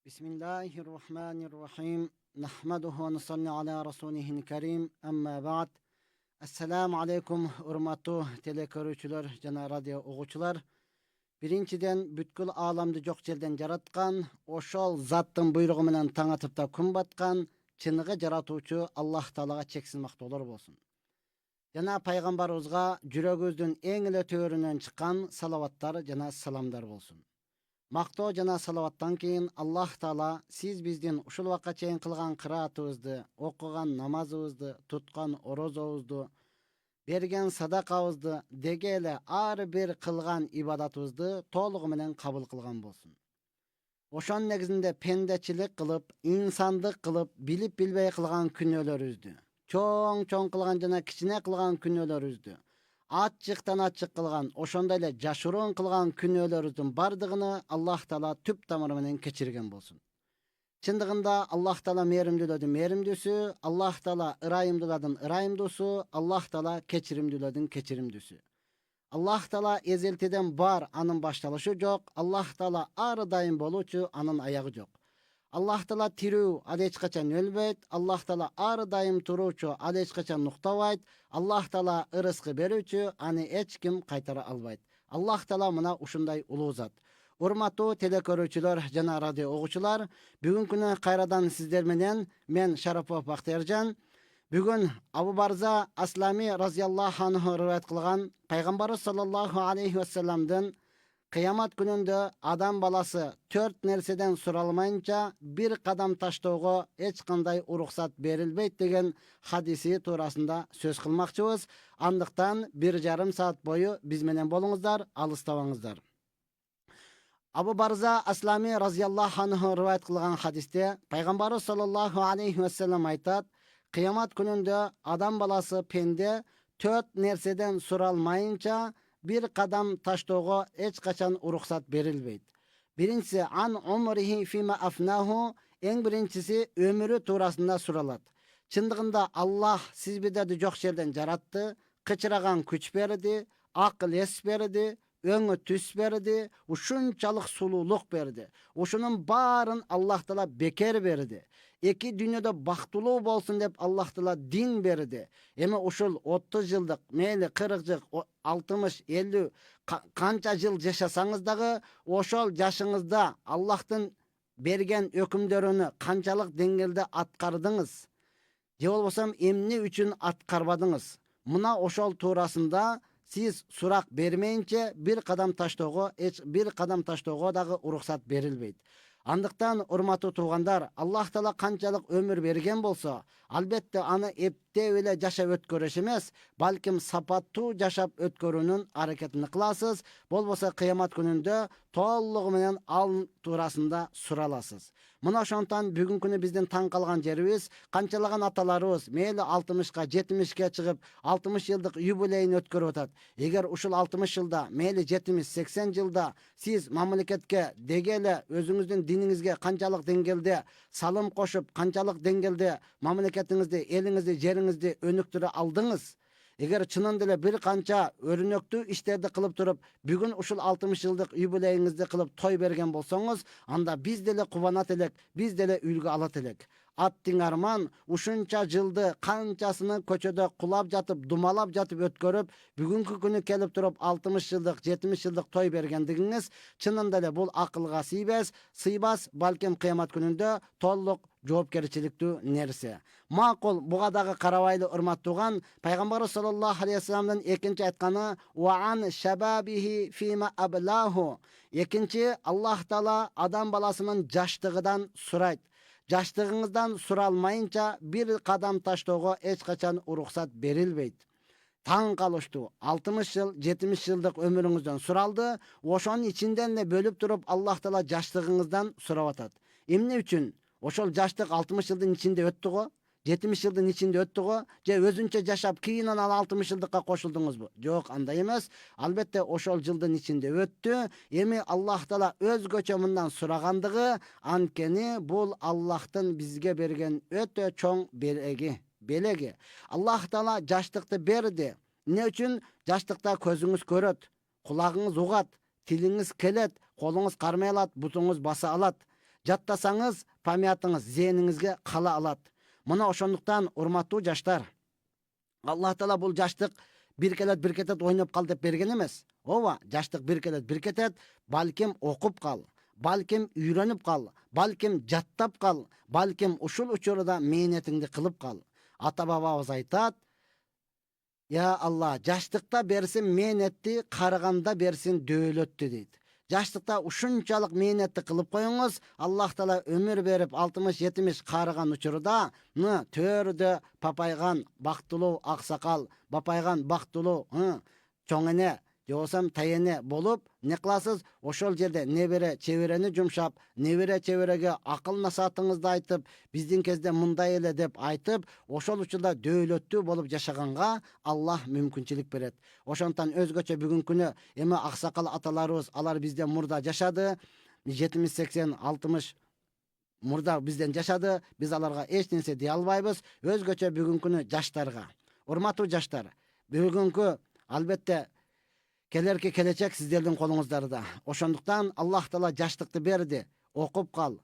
Bismillahirrahmanirrahim. Nahmaduhu ve nusalli ala rasulihil kerim. Amma ba'd. Assalamu alaikum urmatu telekörüçüler, jana radio oğuçular. Birinciden bütkül alamdı jok jelden jaratkan, oşol zattın buyruğu menen taң atıp da kun batkan, çыныгы jaratуучу Allah Taalaga çeksiz maktolar bolsun. Jana paygambarыбызга жүрөгүбүздүн эң эле төрүнөн чыккан салаваттар жана саламдар болsun. Мактоо жана салаваттан кийин Аллах Таала сиз биздин ушул вакытка чейин кылган кыраатыбызды, окуган намазыбызды, туткан орозобузду, берген садакабызды, деге эле ар бир кылган ибадатыбызды толугу менен кабыл кылган болсун. Ошон негизинде пендечилик кылып, инсандык кылып, билип билбей кылган күнөөлөрүбүздү, чоң кылган жана кичине кылган күнөөлөрүбүздү, ачыктан ачык кылган, ошондой эле жашыруун кылган күнөөлөрүбүздүн бардыгын Аллах Таала түп тамыры менен кечирген болсун. Чындыгында Аллах Таала мээримдүүлөрдүн мээримдүүсү, Аллах Таала ырайымдуулардын ырайымдуусу, Аллах Таала кечиримдүүлөрдүн кечиримдүүсү. Аллах Таала эзелтиден бар, анын башталышы жок. Аллах Таала ар дайым болуучу, анын аягы жок. Аллах Таала тирүү, ал эч качан өлбөйт. Аллах Таала ар дайым туруучу, ал эч качан нуктабайт. Аллах Таала ырыскы берүүчү, аны эч ким кайтара албайт. Аллах Таала мына ушундай улуу зат. Урматтуу телекөрүүчүлөр жана радио угуучулар, бүгүнкүнү кайрадан сиздер менен мен Шарапов Бактыяржан. Бүгүн Абу Барза Аслами разияллаху анху риваят кылган пайгамбарыбыз саллаллаху алейхи ва салламдын кыямат күнүндө адам баласы 4 нерседен суралмайынча бир кадам таштоого эч кандай уруксат берилбейт деген хадиси туурасында сөз кылмакчыбыз. Андыктан 1,5 саат бою биз менен болуңуздар, алыстабаңыздар. Абу Барза Аслами разияллаху анху риваят кылган хадисте пайгамбарыбыз саллаллаху алейхи ва саллам айтат: кыямат күнүндө адам баласы пенде 4 нерседен суралмайынча бир кадам таштоого эч качан уруксат берилбейт. Биринчиси ан умрихи фима афнаху, эң биринчиси өмүрү туурасында суралат. Чындыгында Аллах сиз биздерди жок жерден жаратты, кычыраган күч берди, акыл эс берди, өңү түс берди, ушунчалык сулуулук берди. Ушунун баарын Аллах Таала бекер берди. Эки дүйнөдө бактылуу болсун деп Аллах Таала дин берди. Эми ушул 30 жылдык, мейли 40 жыл, 60, 50 канча жыл жашасаңыз дагы, ошол жашыңызда Аллахтын берген өкүмдөрүнү канчалык деңгээлде аткардыңыз? Же болбосо эмне үчүн аткарбадыңыз? Мына ошол туурасында сиз сурак бермейинче бир кадам таштоого дагы уруксат берилбейт. Андыктан урматтуу туугандар, Аллах Таала канчалык өмүр берген болсо, албетте аны эптеп эле жашап өткөрүш эмес, балким сапаттуу жашап өткөрүүнүн аракетин кыласыз. Болбосо кыямат күнүндө толугу менен ал туурасында сураласыз. Мына ошондон бүгүнкүнү биздин таң калган жерибиз, канчалаган аталарыбыз мейли 60ка, 70ке чыгып, 60 жылдык юбилейин өткөрүп атат. Эгер ушул 60 жылда, мейли 70-80 жылда сиз мамлекетке деге эле өзүңүздүн диниңизге канчалык деңгээлде салым кошуп, канчалык деңгээлде мамлекетиңизди, элиңизди, жериңизди өнүктүрө алдыңыз? Эгер чынында эле бир канча өрүнөктүү иштерди кылып туруп, бүгүн ушул 60 жылдык юбилейиңизди кылып той берген болсоңуз, анда биз деле кубанат элек, биз деле үлгү алат элек. Аттиң арман ушунча жылды канчасыны көчөдө кулап жатып, думалап жатып өткөрүп, бүгүнкү күнү келип туруп 60 жылдык, 70 жылдык той бергендигиңиз чынында эле бул акылга сыйбас, балким кыямат күнүндө толук жоопкерчиликтүү нерсе. Макул, буга дагы карабайлы урматтууган, пайгамбарыбыз саллаллаху алейхи ва салламдын экинчи айтканы уан шабабихи фима аблаху. Экинчи, Аллах Таала адам баласынын жаштыгынан сурайт. Жаштыгыңыздан суралмайынча бир кадам таштоого эч качан уруксат берилбейт. Таң калыштуу, 60 жыл, 70 жылдык өмүрүңүздөн суралды, ошонун ичинден эле бөлүп туруп Аллах Таала жаштыгыңыздан сурап атат. Эмне үчүн? Ошол жаштык 60 жылдын ичинде өттү го, 70 жылдын ичинде өттү го, же өзүнчө жашап кийинен ал 60 жылдыкка кошулдуңузбу? Жок, андай эмес. Албетте ошол жылдын ичинде өттү. Эми Аллах Таала өзгөчө мындан сурагандыгы, анткени бул Аллахтын бизге берген өтө чоң белеги. Аллах Таала жаштыкты берди. Эмне үчүн? Жаштыкта көзүңүз көрөт, кулагыңыз угат, тилиңиз келет, колуңуз кармай алат, бутуңуз баса алат. Жаттасаңыз, памятыңыз зеhningizге кала алат. Мына ошондуктан урматтуу жаштар, Аллах Таала бул жаштык бир кетет ойноп кал деп берген эмес. Ооба, жаштык бир кетет, балким окуп кал, балким үйрөнүп кал, балким жаттап кал, балким ушул учурда мээнетиңди кылып кал. Ата бабабыз айтат: "Я Алла, жаштыкта берсин мээнетти, карыганда берсин дөөлөттү" дейт. Жаштыкта ушунчалык мээнетти кылып коюңуз, Аллах Таала өмүр берип 60-70 карыган учурда төрдө папайган бактылуу аксакал, бапайган бактылуу чоң эне, же болбосо тайене болуп, не кыласыз? Ошол жерде небере чеберени жумшап, небере чебереге акыл насаатыңызды айтып, биздин кезде мындай эле деп айтып, ошол учурда дөөлөттүү болуп жашаганга Аллах мүмкүнчүлүк берет. Ошондуктан өзгөчө бүгүнкү күнү эми аксакал аталарыбыз, алар бизден мурда жашады, 70-80-60 мурда бизден жашады, биз аларга эч нерсе дей албайбыз. Өзгөчө бүгүнкү күнү жаштарга, урматтуу жаштар, бүгүнкү албетте келерки келечек сиздердин колуңуздарда. Ошондуктан Аллах Таала жаштыкты берди. Окуп кал,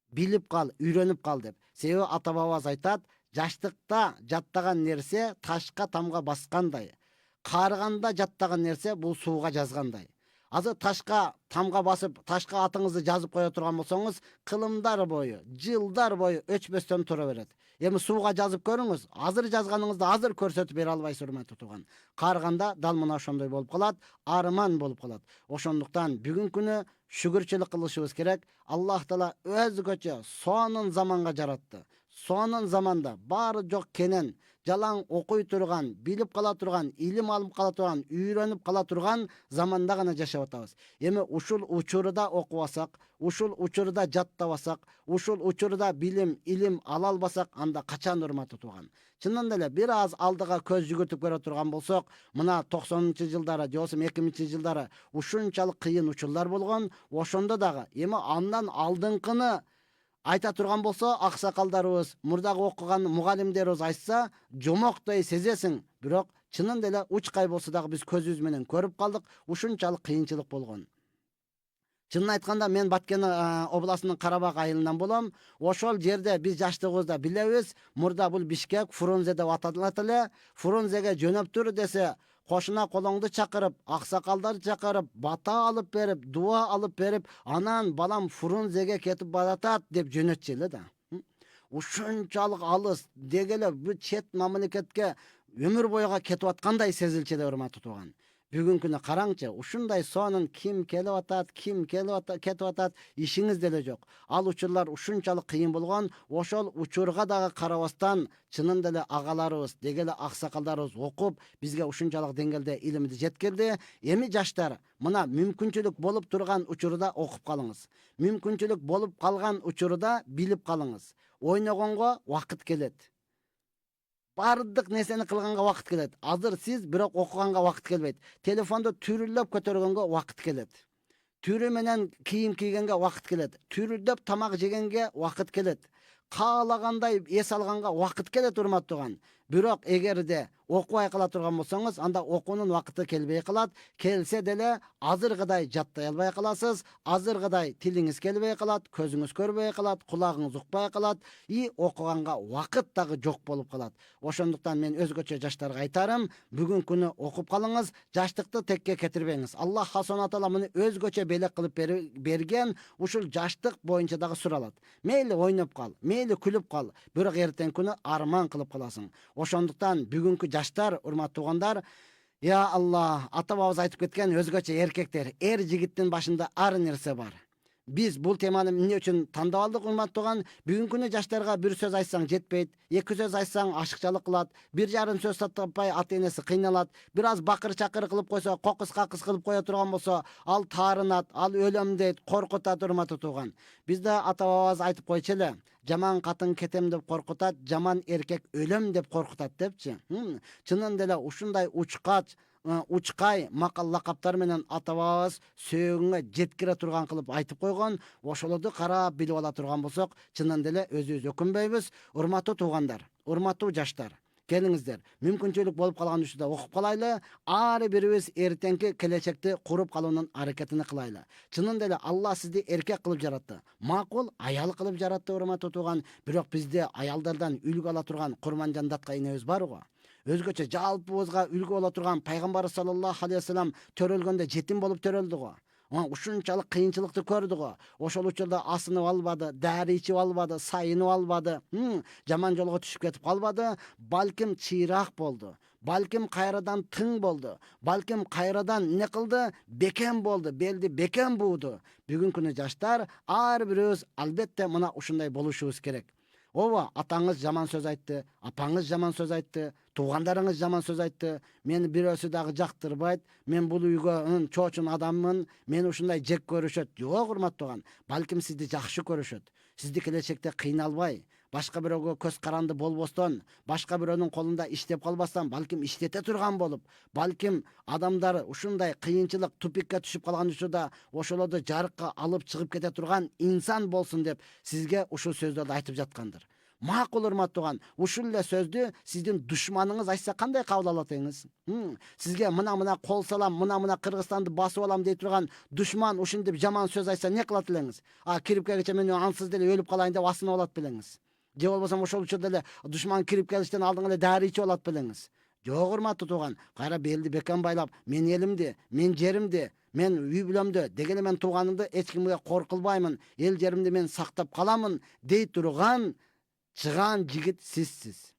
билип кал, үйрөнүп кал деп. Себеби ата бабабыз айтат: жаштыкта жаттаган нерсе ташка тамга баскандай, карыганда жаттаган нерсе бул сууга жазгандай. Азыр ташка тамга басып, ташка атыңызды жазып кое турган болсоңуз, кылымдар бою, жылдар бою өчпөстөн тура берет. Эми сууга жазып көрүңүз, азыр жазганыңызды азыр көрсөтүп бере албайсыз, урматтуу тууган. Карыганда дал мына ошондой болуп калат, арман болуп калат. Ошондуктан бүгүнкү күнү шүгүрчүлүк кылышыбыз керек. Аллах Таала өзгөчө сонун заманга жаратты. Сонун заманда баары жок кенен, жалаң окуй турган, билип кала турган, илим алып кала турган, үйрөнүп кала турган заманда гана жашап атабыз. Эми ушул учурда окубасак, ушул учурда жаттабасак, ушул учурда билим, илим ала албасак, анда качан, урматтуу тууган? Чынында эле бир аз алдыга көз жүгүртүп көрө турган болсок, мына 90-жылдары, же болбосо 2000-жылдары ушунчалык кыйын учурлар болгон. Ошондо дагы эми андан алдыңкыны айта турган болсо, аксакалдарыбыз, мурдагы окуган мугалимдерибиз айтса, жомоктой сезесиң, бирок чынында эле учкай болсо дагы биз көзүбүз менен көрүп калдык, ушунчалык кыйынчылык болгон. Чынын айтканда, мен Баткен областынын Карабак айылынан болом. Ошол жерде биз жаштыгыбызда билебиз, мурда бул Бишкек, Фрунзе деп аталат эле. Фрунзеге жөнөп тур десе, кошуна колоңду чакырып, аксакалдарды чакырып, бата алып берип, дуа алып берип, анан балам Фрунзеге кетип баратат деп жөнөтчү эле да. Ушунчалык алыс, дегеле бул чет мамлекетке өмүр боюга кетип аткандай сезилчү эле, урматтуу тууган. Бүгүнкү күнү караңчы, ушундай сонун ким келип атат, ким кетип атат, ишиңиз деле жок. Ал учурлар ушунчалык кыйын болгон. Ошол учурга дагы карабастан, чынында эле агаларыбыз, дегеле аксакалдарыбыз окуп, бизге ушунчалык деңгээлде илимди жеткирди. Эми жаштар, мына мүмкүнчүлүк болуп турган учурда окуп калыңыз. Мүмкүнчүлүк болуп калган учурда билип калыңыз. Ойногонго убакыт келет. Бардык нерсени кылганга убакыт келет. Азыр сиз бирок окуганга убакыт келбейт. Телефонду түрүлөп көтөргөнгө убакыт келет. Түрү менен кийим кийгенге убакыт келет. Түрүлөп тамак жегенге убакыт келет. Каалагандай эс алганга убакыт келет, урматтуу тууган. Бирок эгерде окубай кала турган болсоңуз, анда окуунун убакыты келбей калат. Келсе деле азыркыдай жаттай албай каласыз, азыркыдай тилиңиз келбей калат, көзүңүз көрбөй калат, кулагыңыз укпай калат, окуганга убакыт дагы жок болуп калат. Ошондуктан мен өзгөчө жаштарга айтарым, бүгүнкү күнү окуп калыңыз, жаштыкты текке кетирбеңиз. Аллах Субхана Таала муну өзгөчө белек кылып берген, ушул жаштык боюнча дагы суралат. Мейли ойноп кал, мейли күлүп кал, бирок эртең күнү арман кылып каласың. Ошондуктан бүгүнкү жаштар, урматтуу туугандар, я Алла, ата бабабыз айтып кеткен, өзгөчө эркектер, жигиттин башында ар нерсе бар. Биз бул теманы эмне үчүн тандап алдык, урматтуу тууган? Бүгүнкү күнү жаштарга бир сөз айтсаң жетпейт, эки сөз айтсаң ашыкчалык кылат, бир жарым сөз таппай ата-энеси кыйналат, бир аз бакыр-чакыр кылып койсо, кокус-какыс кылып кое турган болсо, ал таарынат, ал өлөм дейт, коркутат, урматтуу тууган. Бизде ата бабабыз айтып койчу эле, жаман катын кетем деп коркутат, жаман эркек өлөм деп коркутат депчи. Чынында эле ушундай учкай макал лакаптар менен ата бабабыз сөөгүңө жеткире турган кылып айтып койгон. Ошолорду карап билип ала турган болсок, чынында эле өзүбүз өкүнбөйбүз. Урматтуу туугандар, урматтуу жаштар, Келиңиздер. Мүмкүнчүлүк болуп калган учурда окуп калайлы. Ар бирибиз эртеңки келечекти куруп калуунун аракетин кылайлы. Чынында эле Алла сизди эркек кылып жаратты. Макул аял кылып жаратты, урматтуу тууган. Бирок бизде аялдардан үлгү ала турган Курманжандатка энебиз бар го. Өзгөчө жалпыбызга үлгү боло турган пайгамбар саллаллаху алейхи вассалам төрөлгөндө жетим болуп төрөлдү го. Ушунчалык кыйынчылыкты көрдү го. Ошол учурда асынып албады, дәри ичип албады, сайынып албады, жаман жолго түшүп кетип калбады. Балким чыйраак болду. Балким кайрадан тың болду. Балким кайрадан эмне кылды? Бекем болду, белди бекем бууду. Бүгүнкү күнү жаштар ар бирибиз албетте мына ушундай болушубуз керек. Ооба, атаңыз жаман сөз айтты, апаңыз жаман сөз айтты, туугандарыңыз жаман сөз айтты. Мени бирөөсү дагы жактырбайт. Мен бул үйгө чоочун адаммын. Мени ушундай жек көрүшөт. Жок, урматтууган. Балким сизди жакшы көрүшөт. Сизди келечекте кыйналбай, башка бирөөгө көз каранды болбостон, башка бирөөнүн колунда иштеп калбастан, балким иштете турган болуп, балким адамдар ушундай кыйынчылык, тупикке түшүп калган учурда ошолорду жарыкка алып чыгып кете турган инсан болсун деп сизге ушул сөздөрдү айтып жаткандыр. Макул, урматтууган, ушул эле сөздү сиздин душманыңыз айтса кандай кабыл алат эңиз? Сизге мына кол салам, мына Кыргызстанды басып алам дей турган душман ушинтип жаман сөз айтса эмне кылат элеңиз? Кирип келгече мен ансыз деле өлүп калайын деп асынып алат белеңиз. Же болбосо ошол учурда эле душман кирип келиштен алдың эле дәри ичип алат белеңиз. Жок, урматтуу тууган, кайра белди бекем байлап, мен элимди, мен жеримди, мен үй бүлөмдү, дегеле мен тууганымды эч кимге кор кылбаймын, эл жеримди мен сактап каламын дей турган чыган жигит сизсиз.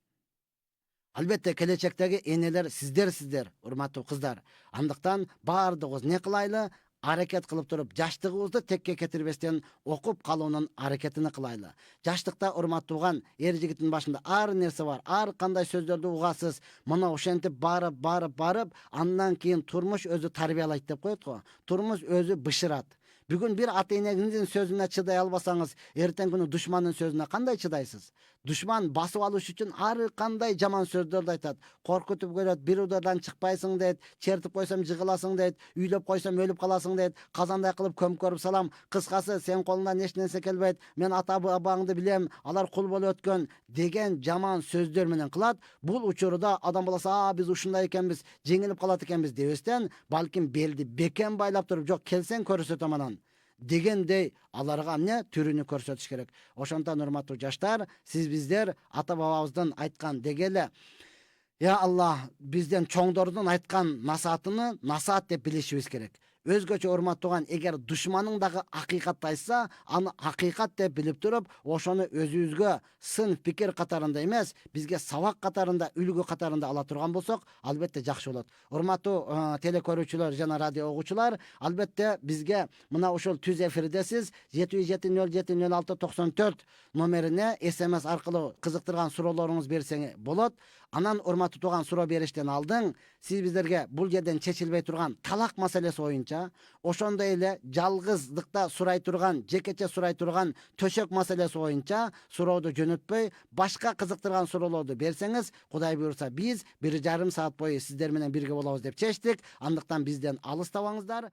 Албетте келечектеги энелер сиздер, урматтуу кыздар. Андыктан баардыгыбыз эмне кылайлы? Аракет кылып туруп, жаштыгыбызды текке кетирбестен окуп калуунун аракетин кылайлы. Жаштыкта, урматтууган, эр жигиттин башында ар нерсе бар. Ар кандай сөздөрдү угасыз. Мына ошентип барып, андан кийин турмуш өзү тарбиялайт деп коет го. Турмуш өзү бышырат. Бүгүн бир ата энеңиздин сөзүнө чыдай албасаңыз, эртең күнү душмандын сөзүнө кандай чыдайсыз? Душман басып алыш үчүн ар кандай жаман сөздөрдү айтат. Коркутуп көрөт, бир удардан чыкпайсың дейт, чертип койсом жыгыласың дейт, үйлөп койсом өлүп каласың дейт, казандай кылып көмкөрүп салам. Кыскасы, сен колуңдан эч нерсе келбейт, мен ата бабаңды билем, алар кул болуп өткөн деген жаман сөздөр менен кылат. Бул учурда адам баласы, биз ушундай экенбиз, жеңилип калат экенбиз дебестен, балким белди бекем байлап туруп, жок келсең көрсөтөм анан дегендей аларга эмне түрүнү көрсөтүш керек. Ошондон, урматтуу жаштар, сиз биздер ата бабабыздын айткан дегеле, я Аллах, бизден чоңдордун айткан насаатыны насаат деп билишибиз керек. Өзгөчө, урматтууган, эгер душманың дагы акыйкатты айтса, аны акыйкат деп билип туруп, ошону өзүбүзгө сын пикир катарында эмес, бизге сабак катарында, үлгү катарында ала турган болсок, албетте жакшы болот. Урматтуу телекөрүүчүлөр жана радио угуучулар, албетте бизге мына ушул түз эфирдесиз 77070694 номерине SMS аркылуу кызыктырган суроолоруңуз берсең болот. Анан, урматтуу тууган, суроо бериштен алдың, сиз биздерге бул жерден чечилбей турган талак маселеси боюнча, ошондой эле жалгыздыкта сурай турган, жекече сурай турган төшөк маселеси боюнча сурооду жөнөтпөй, башка кызыктырган суроолорду берсеңиз, Кудай буйрса, биз 1,5 саат бою сиздер менен бирге болобуз деп чечтик. Андыктан бизден алыстабаңыздар.